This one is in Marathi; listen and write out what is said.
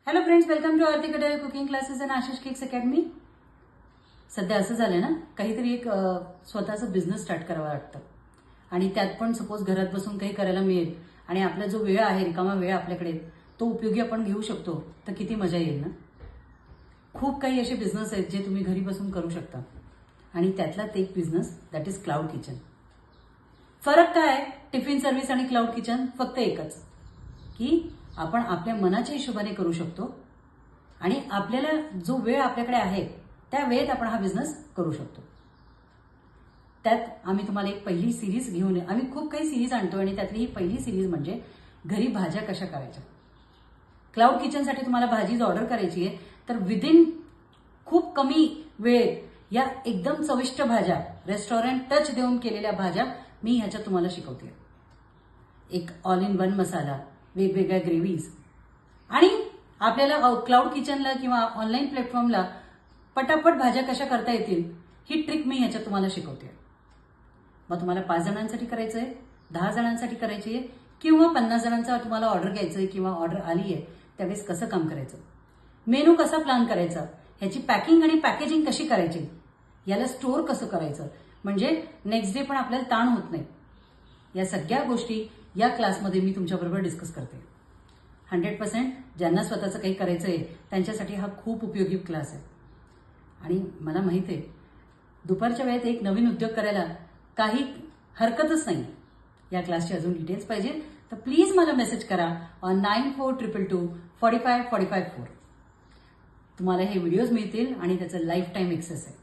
Hello friends, welcome to Aarti Kadel cooking classes and Ashish cakes academy. सध्या असं झालंय ना, काहीतरी एक स्वतःचा बिझनेस स्टार्ट करावा वाटतं आणि त्यात पण सपोज घरात बसून काही करायला मिळेल आणि आपला जो वेळ आहे, रिकामा वेळ आपल्याकडे, तो उपयोगी आपण घेऊ शकतो, तर किती मजा येईल ना. खूप काही असे बिझनेस आहेत जे तुम्ही घरी बसून करू शकता आणि त्यातलाच एक business that is cloud kitchen. फरक काय आहे टिफिन सर्व्हिस आणि क्लाउड किचन? फक्त एकच की आपण आपल्या मनाच्या हिशोबाने करू शकतो आणि आपल्याला जो वेळ आपल्याकडे आहे त्या वेळेत आपण हा बिझनेस करू शकतो. त्यात आम्ही तुम्हाला एक पहिली सिरीज घेऊन, आम्ही खूप काही सिरीज आणतो आणि त्यातली ही पहिली सिरीज म्हणजे घरी भाज्या कशा करायच्या. क्लाउड किचनसाठी तुम्हाला भाजीच ऑर्डर करायची आहे, तर विदिन खूप कमी वेळेत या एकदम चविष्ट भाज्या, रेस्टॉरंट टच देऊन केलेल्या भाज्या मी ह्याच्यात तुम्हाला शिकवते. एक ऑल इन वन मसाला, वेगवेगळ्या ग्रेव्हीज आणि आपल्याला क्लाउड किचनला किंवा ऑनलाईन प्लॅटफॉर्मला पटापट भाज्या कशा करता येतील ही ट्रिक मी ह्याच्यात तुम्हाला शिकवते. मग तुम्हाला 5 जणांसाठी करायचं आहे, 10 जणांसाठी करायची आहे किंवा 50 जणांचा तुम्हाला ऑर्डर घ्यायचं आहे किंवा ऑर्डर आली आहे, त्यावेळेस कसं काम करायचं, मेनू कसा प्लॅन करायचा, ह्याची पॅकिंग आणि पॅकेजिंग कशी करायची, याला स्टोअर कसं करायचं, म्हणजे नेक्स्ट डे पण आपल्याला ताण होत नाही. या सगळ्या गोष्टी या क्लासमध्ये मी तुमच्याबरोबर डिस्कस करते. 100% ज्यांना स्वतःचं काही करायचं आहे त्यांच्यासाठी हा खूप उपयोगी क्लास आहे. आणि मला माहिती आहे दुपारच्या वेळेत एक नवीन उद्योग करायला काही हरकतच नाही. या क्लासची अजून डिटेल्स पाहिजे तर प्लीज मला मेसेज करा ऑन 9422245454. तुम्हाला हे व्हिडिओज मिळतील आणि त्याचं लाईफ टाईम एक्सेस आहे.